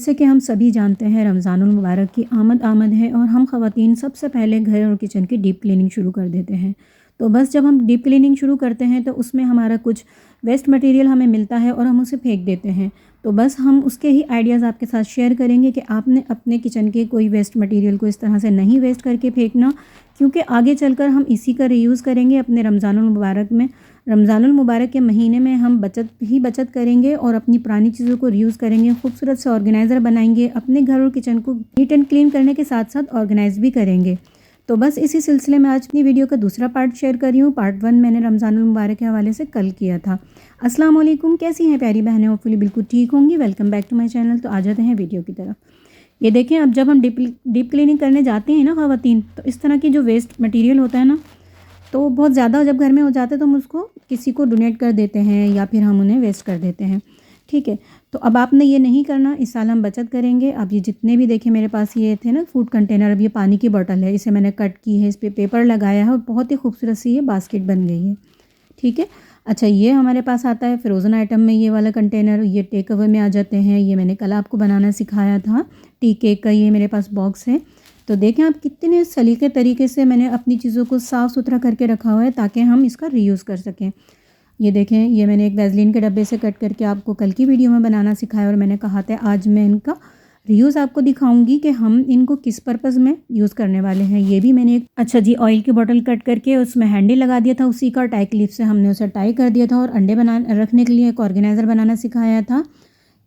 जैसे कि हम सभी जानते हैं रमज़ानुल मुबारक की आमद आमद है और हम ख़वातीन सबसे पहले घर और किचन की डीप क्लीनिंग शुरू कर देते हैं। तो बस जब हम डीप क्लीनिंग शुरू करते हैं तो उसमें हमारा कुछ वेस्ट मटेरियल हमें मिलता है और हम उसे फेंक देते हैं। तो बस हम उसके ही आइडियाज़ आपके साथ शेयर करेंगे कि आपने अपने किचन के कोई वेस्ट मटेरियल को इस तरह से नहीं वेस्ट करके फेंकना, क्योंकि आगे चलकर हम इसी का रीयूज़ करेंगे अपने रमज़ानुल मुबारक में। रमज़ानुल मुबारक के महीने में हम बचत करेंगे और अपनी पुरानी चीज़ों को रीयूज़ करेंगे, खूबसूरत से ऑर्गेनाइज़र बनाएंगे, अपने घर और किचन को नीट एंड क्लीन करने के साथ साथ ऑर्गेनाइज़ भी करेंगे। तो बस इसी सिलसिले में आज अपनी वीडियो का दूसरा पार्ट शेयर कर रही हूँ। पार्ट 1 मैंने रमज़ानुल मुबारक के हवाले से कल किया था। अस्सलाम वालेकुम, कैसी हैं प्यारी बहनें? होपफुली बिल्कुल ठीक होंगी। Welcome back to my channel. तो आ जाते हैं वीडियो की तरफ। ये देखें, अब जब हम डीप क्लीनिंग करने जाते हैं ना ख़वातीन, तो इस तरह की जो वेस्ट मटीरियल होता है ना, तो बहुत ज़्यादा जब घर में हो जाते हैं तो हम उसको किसी को डोनेट कर देते हैं या फिर हम उन्हें वेस्ट कर देते हैं। ठीक है, तो अब आपने ये नहीं करना। इस साल हम बचत करेंगे। अब ये जितने भी देखें मेरे पास ये थे ना फूड कंटेनर, अब ये पानी की बोतल है, इसे मैंने कट की है, इस पर पेपर लगाया है और बहुत ही खूबसूरत सी ये बास्केट बन गई है। ठीक है, अच्छा, ये हमारे पास आता है फ्रोज़न आइटम में, ये वाला कंटेनर, ये टेक अवे में आ जाते हैं। ये मैंने कल आपको बनाना सिखाया था टी केक का, ये मेरे पास बॉक्स है। तो देखें आप कितने सलीके तरीके से मैंने अपनी चीज़ों को साफ़ सुथरा करके रखा हुआ है ताकि हम इसका रीयूज़ कर सकें। ये देखें, ये मैंने एक वैसलीन के डब्बे से कट करके आपको कल की वीडियो में बनाना सिखाया और मैंने कहा था आज मैं इनका रीयूज़ आपको दिखाऊंगी कि हम इनको किस पर्पज़ में यूज़ करने वाले हैं। ये भी मैंने अच्छा जी, ऑयल की बोतल कट करके उसमें हैंडल लगा दिया था उसी का, टाई क्लिप से हमने उसे टाई कर दिया था और अंडे रखने के लिए एक ऑर्गेनाइज़र बनाना सिखाया था।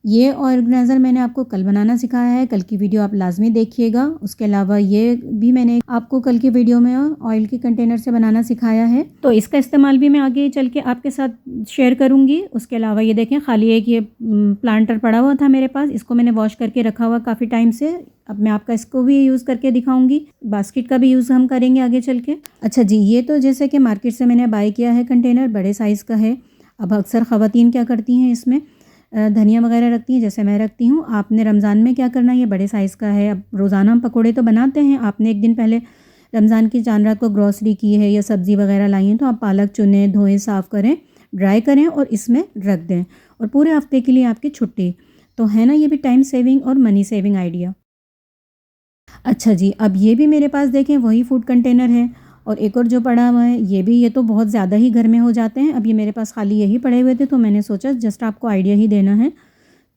ये ऑर्गेनाइज़र मैंने आपको कल बनाना सिखाया है, कल की वीडियो आप लाज़मी देखिएगा। उसके अलावा ये भी मैंने आपको कल की वीडियो में ऑयल के कंटेनर से बनाना सिखाया है, तो इसका इस्तेमाल भी मैं आगे चल के आपके साथ शेयर करूँगी। उसके अलावा ये देखें, खाली एक ये प्लांटर पड़ा हुआ था मेरे पास, इसको मैंने वॉश करके रखा हुआ काफ़ी टाइम से। अब मैं आपका इसको भी यूज़ करके दिखाऊंगी, बास्केट का भी यूज़ हम करेंगे आगे चल के। अच्छा जी, ये तो जैसे कि मार्केट से मैंने बाय किया है कंटेनर, बड़े साइज़ का है। अब अक्सर ख़वातीन क्या करती हैं, इसमें धनिया वगैरह रखती हैं, जैसे मैं रखती हूँ। आपने रमज़ान में क्या करना है, ये बड़े साइज़ का है। अब रोज़ाना हम पकोड़े तो बनाते हैं, आपने एक दिन पहले रमज़ान की चांद रात को ग्रॉसरी की है या सब्ज़ी वगैरह लाई हैं, तो आप पालक चुनें, धोएं, साफ़ करें, ड्राई करें और इसमें रख दें और पूरे हफ्ते के लिए आपकी छुट्टी। तो है ना, ये भी टाइम सेविंग और मनी सेविंग आइडिया। अच्छा जी, अब ये भी मेरे पास देखें वही फूड कंटेनर है और एक और जो पड़ा हुआ है ये भी, ये तो बहुत ज़्यादा ही घर में हो जाते हैं। अब ये मेरे पास खाली यही पड़े हुए थे तो मैंने सोचा जस्ट आपको आइडिया ही देना है,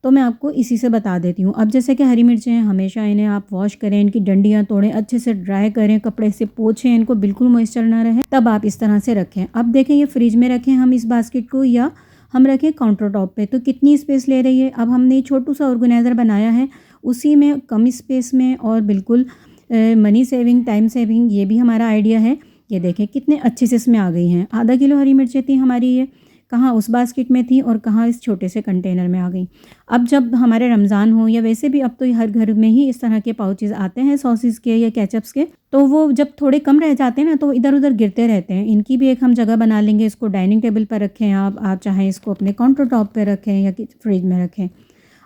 तो मैं आपको इसी से बता देती हूँ। अब जैसे कि हरी मिर्चें हैं, हमेशा इन्हें आप वॉश करें, इनकी डंडियाँ तोड़ें, अच्छे से ड्राई करें, कपड़े से पोंछें, इनको बिल्कुल मॉइस्चर ना रहे, तब आप इस तरह से रखें। अब देखें, ये फ्रिज में रखें हम इस बास्केट को या हम रखें काउंटर टॉप पे, तो कितनी स्पेस ले रही है। अब हमने छोटू सा ऑर्गेनाइज़र बनाया है, उसी में कम स्पेस में और बिल्कुल मनी सेविंग, टाइम सेविंग, ये भी हमारा आइडिया है। ये देखें कितने अच्छे से इसमें आ गई हैं। आधा किलो हरी मिर्चें थी हमारी, ये कहाँ उस बास्केट में थी और कहाँ इस छोटे से कंटेनर में आ गई। अब जब हमारे रमज़ान हो या वैसे भी, अब तो हर घर में ही इस तरह के पाउचेज़ आते हैं सॉसेस के या केचप्स के, तो वो जब थोड़े कम रह जाते हैं ना तो इधर उधर गिरते रहते हैं। इनकी भी एक हम जगह बना लेंगे, इसको डाइनिंग टेबल पर रखें, आप चाहें इसको अपने काउंटर टॉप पर रखें या फ्रिज में रखें।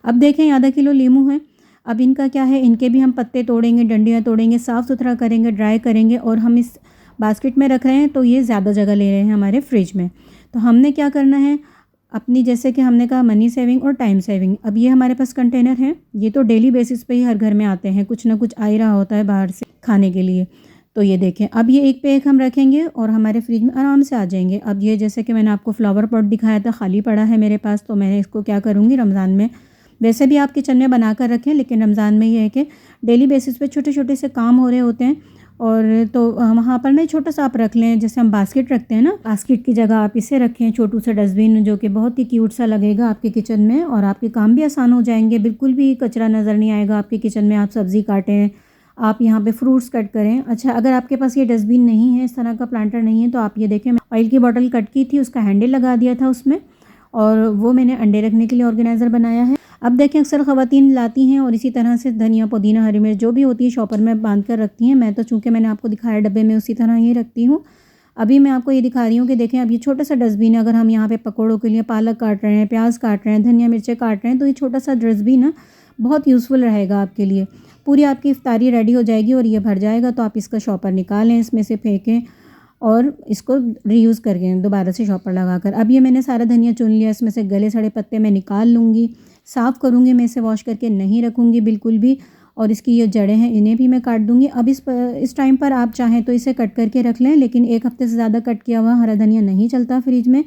अब देखें, आधा किलो लीमू है। अब इनका क्या है, इनके भी हम पत्ते तोड़ेंगे, डंडियाँ तोड़ेंगे, साफ़ सुथरा करेंगे, ड्राई करेंगे और हम इस बास्केट में रख रहे हैं तो ये ज़्यादा जगह ले रहे हैं हमारे फ्रिज में। तो हमने क्या करना है अपनी, जैसे कि हमने कहा मनी सेविंग और टाइम सेविंग। अब ये हमारे पास कंटेनर हैं, ये तो डेली बेसिस पे ही हर घर में आते हैं, कुछ ना कुछ आ ही रहा होता है बाहर से खाने के लिए। तो ये देखें, अब ये एक पे एक हम रखेंगे और हमारे फ्रिज में आराम से आ जाएंगे। अब ये जैसे कि मैंने आपको फ्लावर पॉट दिखाया था, खाली पड़ा है मेरे पास, तो मैंने इसको क्या करूँगी, रमज़ान में वैसे भी आप किचन में बना कर रखें, लेकिन रमज़ान में ये है कि डेली बेसिस पे छोटे छोटे से काम हो रहे होते हैं, और तो वहाँ पर ना छोटा सा आप रख लें, जैसे हम बास्केट रखते हैं ना, बास्केट की जगह आप इसे रखें, छोटू सा डस्टबिन जो कि बहुत ही क्यूट सा लगेगा आपके किचन में और आपके काम भी आसान हो जाएंगे, बिल्कुल भी कचरा नज़र नहीं आएगा आपके किचन में। आप सब्ज़ी काटें, आप यहाँ पे फ्रूट्स कट करें। अच्छा, अगर आपके पास ये डस्टबिन नहीं है, इस तरह का प्लांटर नहीं है, तो आप ये देखें, ऑयल की बॉटल कट की थी, उसका हैंडल लगा दिया था उसमें और वो मैंने अंडे रखने के लिए ऑर्गेनाइज़र बनाया है। अब देखें, अक्सर ख़वातीन लाती हैं और इसी तरह से धनिया, पुदीना, हरी मिर्च जो भी होती है शॉपर में बांध कर रखती हैं। मैं तो चूँकि मैंने आपको दिखाया डब्बे में, उसी तरह ही रखती हूँ। अभी मैं आपको ये दिखा रही हूँ कि देखें, अब ये छोटा सा डस्टबिन है, अगर हम यहाँ पे पकौड़ों के लिए पालक काट रहे हैं, प्याज काट रहे हैं, धनिया मिर्चें काट रहे हैं, तो ये छोटा सा डस्टबिन ना बहुत यूज़फुल रहेगा आपके लिए। पूरी आपकी इफ्तारी रेडी हो जाएगी और ये भर जाएगा, तो आप इसका शॉपर निकालें, इसमें से फेंकें और इसको रीयूज़ करके दोबारा से शॉपर लगाकर। अब ये मैंने सारा धनिया चुन लिया, इसमें से गले सड़े पत्ते मैं निकाल लूँगी, साफ़ करूँगी, मैं इसे वॉश करके नहीं रखूँगी बिल्कुल भी। और इसकी ये जड़ें हैं इन्हें भी मैं काट दूँगी। अब इस टाइम पर आप चाहें तो इसे कट करके रख लें, लेकिन 1 हफ़्ते से ज़्यादा कट किया हुआ हरा धनिया नहीं चलता फ्रिज में।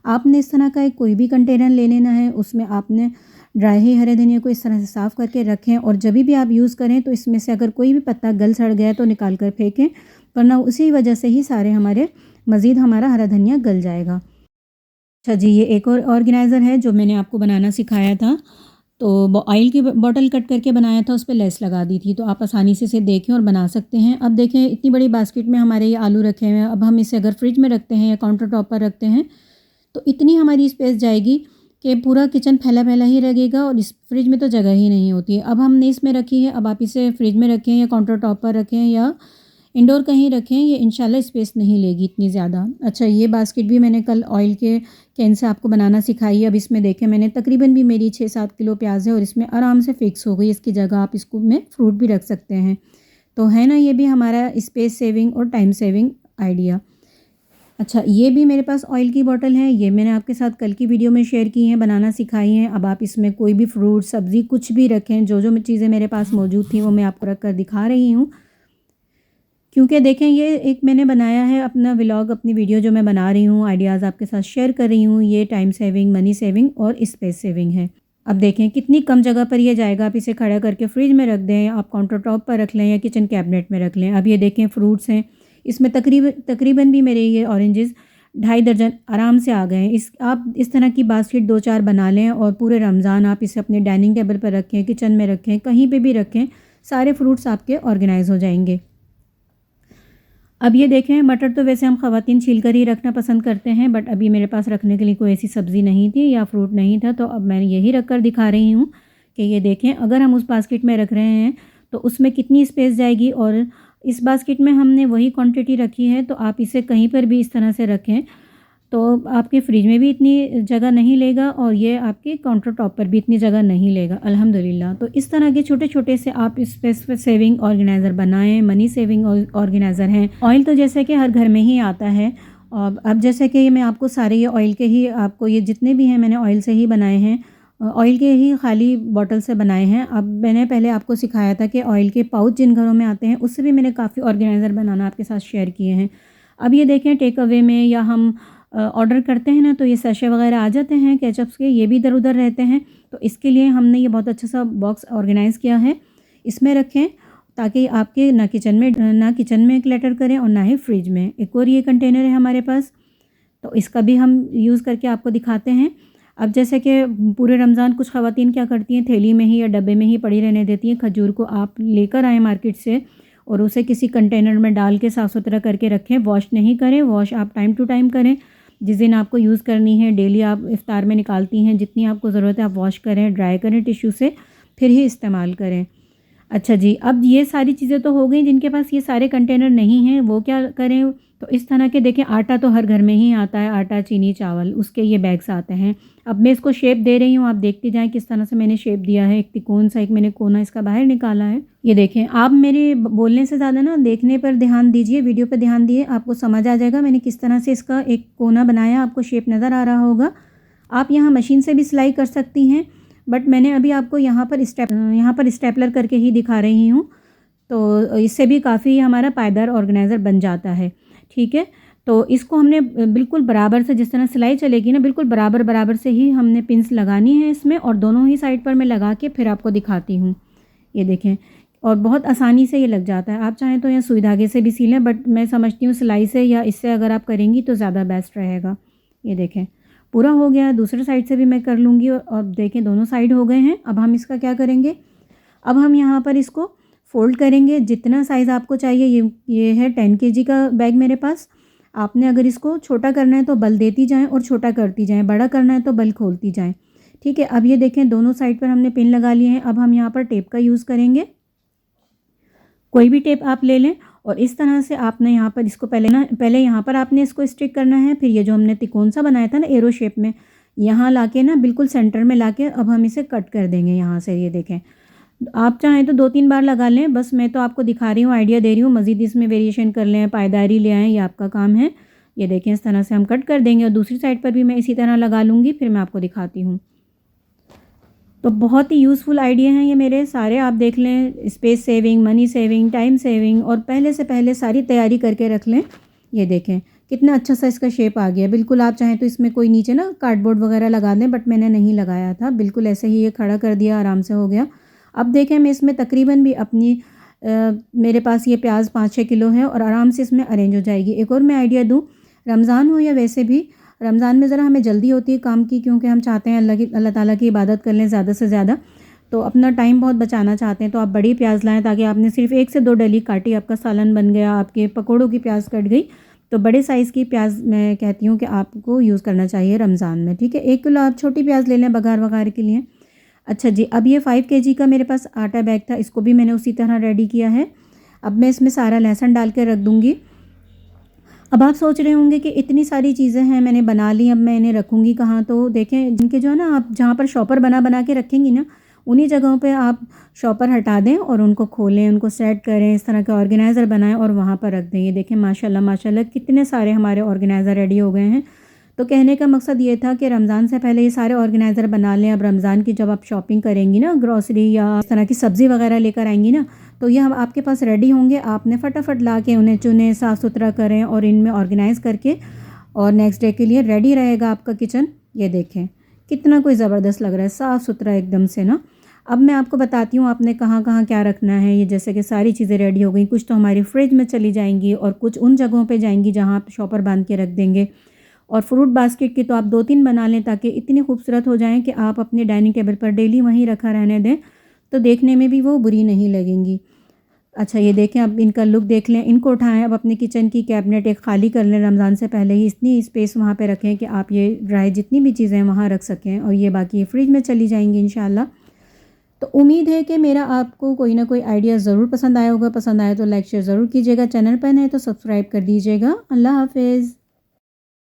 आपने इस तरह का एक कोई भी कंटेनर ले लेना है, उसमें आपने ड्राई ही हरे धनिया को इस तरह से साफ़ करके रखें और जब भी आप यूज़ करें तो इसमें से अगर कोई भी पत्ता गल सड़ गया तो निकाल कर फेंकें, वरना उसी वजह से ही सारे हमारा हरा धनिया गल जाएगा। अच्छा जी, ये एक और ऑर्गेनाइज़र है जो मैंने आपको बनाना सिखाया था। तो ऑयल की बॉटल कट करके बनाया था, उस पे लेस लगा दी थी, तो आप आसानी से इसे देखें और बना सकते हैं। अब देखें इतनी बड़ी बास्केट में हमारे ये आलू रखे हुए हैं। अब हम इसे अगर फ्रिज में रखते हैं या काउंटर टॉप पर रखते हैं तो इतनी हमारी स्पेस जाएगी कि पूरा किचन फैला-फैला ही लगेगा और इस फ्रिज में तो जगह ही नहीं होती है। अब हमने इसमें रखी है, अब आप इसे फ्रिज में रखें या काउंटर टॉप पर रखें या इंडोर कहीं रखें, ये इंशाल्लाह स्पेस नहीं लेगी इतनी ज़्यादा। अच्छा, ये बास्केट भी मैंने कल ऑयल के कैन से आपको बनाना सिखाई है। अब इसमें देखें मैंने तकरीबन भी मेरी 6-7 किलो प्याज़ है और इसमें आराम से फ़िक्स हो गई। इसकी जगह आप इसको में फ्रूट भी रख सकते हैं। तो है ना, ये भी हमारा स्पेस सेविंग और टाइम सेविंग आइडिया। अच्छा, ये भी मेरे पास ऑयल की बॉटल है, ये मैंने आपके साथ कल की वीडियो में शेयर की हैं, बनाना सिखाई हैं। अब आप इसमें कोई भी फ्रूट, सब्ज़ी कुछ भी रखें, जो चीज़ें मेरे पास मौजूद थी वो मैं आपको रख कर दिखा रही हूँ। क्योंकि देखें ये एक मैंने बनाया है अपना व्लॉग, अपनी वीडियो जो मैं बना रही हूँ, आइडियाज़ आपके साथ शेयर कर रही हूँ, ये टाइम सेविंग, मनी सेविंग और स्पेस सेविंग है। अब देखें कितनी कम जगह पर ये जाएगा। आप इसे खड़ा करके फ्रिज में रख दें, आप काउंटर टॉप पर रख लें या किचन कैबिनेट में रख लें। अब ये देखें फ्रूट्स हैं, इसमें तकरीबन भी मेरे ये ऑरेंजेस 2.5 दर्जन आराम से आ गए हैं। आप इस तरह की बास्केट 2-4 बना लें और पूरे रमज़ान आप इसे अपने डाइनिंग टेबल पर रखें, किचन में रखें, कहीं पे भी रखें, सारे फ्रूट्स आपके ऑर्गेनाइज़ हो जाएंगे। अब ये देखें, मटर तो वैसे हम ख़वातीन छील कर ही रखना पसंद करते हैं, बट अभी मेरे पास रखने के लिए कोई ऐसी सब्ज़ी नहीं थी या फ्रूट नहीं था, तो अब मैं यही रख कर दिखा रही हूँ कि ये देखें अगर हम उस बास्केट में रख रहे हैं तो उसमें कितनी स्पेस जाएगी। और इस बास्केट में हमने वही क्वांटिटी रखी है, तो आप इसे कहीं पर भी इस तरह से रखें तो आपके फ्रिज में भी इतनी जगह नहीं लेगा और ये आपके काउंटर टॉप पर भी इतनी जगह नहीं लेगा, अल्हम्दुलिल्लाह। तो इस तरह के छोटे-छोटे से आप स्पेस सेविंग ऑर्गेनाइज़र बनाएं। मनी सेविंग ऑर्गेनाइज़र हैं। ऑयल तो जैसे कि हर घर में ही आता है। और अब जैसे कि मैं आपको सारे ये ऑयल के ही, आपको ये जितने भी हैं मैंने ऑयल से ही बनाए हैं, ऑयल के ही खाली बॉटल से बनाए हैं। अब मैंने पहले आपको सिखाया था कि ऑयल के पाउच जिन घरों में आते हैं उससे भी मैंने काफ़ी ऑर्गेनाइज़र बनाना आपके साथ शेयर किए हैं। अब ये देखें टेक अवे में या हम ऑर्डर करते हैं ना, तो ये सैशे वगैरह आ जाते हैं केचप्स के, ये भी इधर उधर रहते हैं। तो इसके लिए हमने ये बहुत अच्छा सा बॉक्स ऑर्गेनाइज़ किया है, इसमें रखें ताकि आपके ना किचन में क्लटर करें और ना ही फ्रिज में। एक और ये कंटेनर है हमारे पास, तो इसका भी हम यूज़ करके आपको दिखाते हैं। अब जैसे कि पूरे रमज़ान कुछ ख़वातीन क्या करती हैं, थैली में ही या डब्बे में ही पड़ी रहने देती हैं। खजूर को आप लेकर आएँ मार्केट से और उसे किसी कंटेनर में डाल के साफ़ सुथरा करके रखें। वॉश नहीं करें, वॉश आप टाइम टू टाइम करें। जिस दिन आपको यूज़ करनी है, डेली आप इफ्तार में निकालती हैं, जितनी आपको ज़रूरत है आप वॉश करें, ड्राई करें टिश्यू से, फिर ही इस्तेमाल करें। अच्छा जी, अब ये सारी चीज़ें तो हो गई। जिनके पास ये सारे कंटेनर नहीं हैं वो क्या करें, तो इस तरह के देखें आटा तो हर घर में ही आता है, आटा, चीनी, चावल, उसके ये बैग्स आते हैं। अब मैं इसको शेप दे रही हूँ, आप देखते जाएँ किस तरह से मैंने शेप दिया है। एक तिकोन सा, एक मैंने कोना इसका बाहर निकाला है। ये देखें, आप मेरे बोलने से ज़्यादा ना देखने पर ध्यान दीजिए, वीडियो पर ध्यान दिए, आपको समझ आ जाएगा मैंने किस तरह से इसका एक कोना बनाया। आपको शेप नज़र आ रहा होगा। आप यहाँ मशीन से भी सिलाई कर सकती हैं, बट मैंने अभी आपको यहाँ पर स्टेपलर करके ही दिखा रही हूँ, तो इससे भी काफ़ी हमारा पायदार ऑर्गेनाइज़र बन जाता है। ठीक है, तो इसको हमने बिल्कुल बराबर से, जिस तरह सिलाई चलेगी ना, बिल्कुल बराबर से ही हमने पिन्स लगानी है इसमें, और दोनों ही साइड पर मैं लगा के फिर आपको दिखाती हूँ। ये देखें, और बहुत आसानी से ये लग जाता है। आप चाहें तो यहाँ सुई धागे से भी सी लें, बट मैं समझती हूँ सिलाई से या इससे अगर आप करेंगी तो ज़्यादा बेस्ट रहेगा। ये देखें, पूरा हो गया। दूसरे साइड से भी मैं कर लूँगी और देखें दोनों साइड हो गए हैं। अब हम इसका क्या करेंगे, अब हम यहाँ पर इसको फ़ोल्ड करेंगे। जितना साइज़ आपको चाहिए, ये है 10 केजी का बैग मेरे पास। आपने अगर इसको छोटा करना है तो बल देती जाएँ और छोटा करती जाएँ, बड़ा करना है तो बल खोलती जाएँ। ठीक है, अब ये देखें दोनों साइड पर हमने पिन लगा लिए हैं। अब हम यहाँ पर टेप का यूज़ करेंगे। कोई भी टेप आप ले लें और इस तरह से आपने यहाँ पर इसको पहले यहाँ पर आपने इसको स्टिक करना है। फिर ये जो हमने तिकोन सा बनाया था ना एरो शेप में, यहाँ लाके ना बिल्कुल सेंटर में लाके अब हम इसे कट कर देंगे यहाँ से। ये देखें, आप चाहें तो 2-3 बार लगा लें, बस मैं तो आपको दिखा रही हूँ, आइडिया दे रही हूँ। मज़ीद इसमें वेरिएशन कर लें, पायदारी ले आएँ, ये आपका काम है। ये देखें, इस तरह से हम कट कर देंगे और दूसरी साइड पर भी मैं इसी तरह लगा लूँगी, फिर मैं आपको दिखाती हूँ। तो बहुत ही यूज़फुल आइडिया हैं ये मेरे सारे, आप देख लें, space saving, money saving, time saving, और पहले से पहले सारी तैयारी करके रख लें। ये देखें कितना अच्छा सा इसका शेप आ गया। बिल्कुल आप चाहें तो इसमें कोई नीचे ना कार्डबोर्ड वगैरह लगा दें, बट मैंने नहीं लगाया था, बिल्कुल ऐसे ही ये खड़ा कर दिया, आराम से हो गया। अब देखें मैं इसमें तकरीबन भी अपनी मेरे पास ये प्याज 5-6 किलो है और आराम से इसमें अरेंज हो जाएगी। एक और मैं आइडिया दूँ, रमज़ान हो या वैसे भी, रमज़ान में ज़रा हमें जल्दी होती है काम की, क्योंकि हम चाहते हैं अल्लाह ताला की इबादत कर लें ज़्यादा से ज़्यादा, तो अपना टाइम बहुत बचाना चाहते हैं। तो आप बड़ी प्याज लाएँ, ताकि आपने सिर्फ 1 से 2 डली काटी, आपका सालन बन गया, आपके पकौड़ों की प्याज कट गई। तो बड़े साइज़ की प्याज मैं कहती हूँ कि आपको यूज़ करना चाहिए रमज़ान में, ठीक है। 1 किलो आप छोटी प्याज ले लें बघार वघार के लिए। अच्छा जी, अब ये 5 केजी का मेरे पास आटा बैग था, इसको भी मैंने उसी तरह रेडी किया है। अब मैं इसमें सारा लहसुन डाल के रख दूँगी। अब आप सोच रहे होंगे कि इतनी सारी चीज़ें हैं, मैंने बना ली, अब मैं इन्हें रखूँगी कहाँ? तो देखें, जिनके जो है ना, आप जहाँ पर शॉपर बना के रखेंगी ना, उन्हीं जगहों पे आप शॉपर हटा दें और उनको खोलें, उनको सेट करें, इस तरह के ऑर्गेनाइज़र बनाएँ और वहाँ पर रख दें। ये देखें माशाल्लाह माशाल्लाह कितने सारे हमारे ऑर्गेनाइज़र रेडी हो गए हैं। तो कहने का मकसद ये था कि रमज़ान से पहले ये सारे ऑर्गेनाइज़र बना लें। अब रमज़ान की जब आप शॉपिंग करेंगी ना, ग्रॉसरी या इस तरह की सब्ज़ी वगैरह लेकर आएँगी ना, तो ये हम आपके पास रेडी होंगे। आपने फटाफट ला के उन्हें चुनें, साफ़ सुथरा करें और इनमें ऑर्गेनाइज़ करके, और नेक्स्ट डे के लिए रेडी रहेगा आपका किचन। ये देखें कितना कोई ज़बरदस्त लग रहा है, साफ़ सुथरा एकदम से ना। अब मैं आपको बताती हूँ आपने कहाँ-कहाँ क्या रखना है। ये जैसे कि सारी चीज़ें रेडी हो गई, कुछ तो हमारी फ्रिज में चली जाएँगी और कुछ उन जगहों पे जाएँगी जहाँ आप शॉपर बाँध के रख देंगे। और फ्रूट बास्केट की तो आप 2-3 बना लें, ताकि इतनी खूबसूरत हो जाएँ कि आप अपने डाइनिंग टेबल पर डेली वहीं रखा रहने दें, तो देखने में भी वो बुरी नहीं लगेंगी। अच्छा ये देखें, अब इनका लुक देख लें, इनको उठाएँ, अब अपनी किचन की कैबिनेट एक खाली कर लें रमज़ान से पहले ही, इतनी स्पेस वहाँ पे रखें कि आप ये ड्राई जितनी भी चीज़ें हैं वहाँ रख सकें, और ये बाकी फ्रिज में चली जाएँगी इंशाल्लाह। तो उम्मीद है कि मेरा आपको कोई ना कोई आइडिया ज़रूर पसंद आया होगा। पसंद आया तो लाइक शेयर ज़रूर कीजिएगा। चैनल पर नए तो सब्सक्राइब कर दीजिएगा। अल्लाह हाफ़िज़।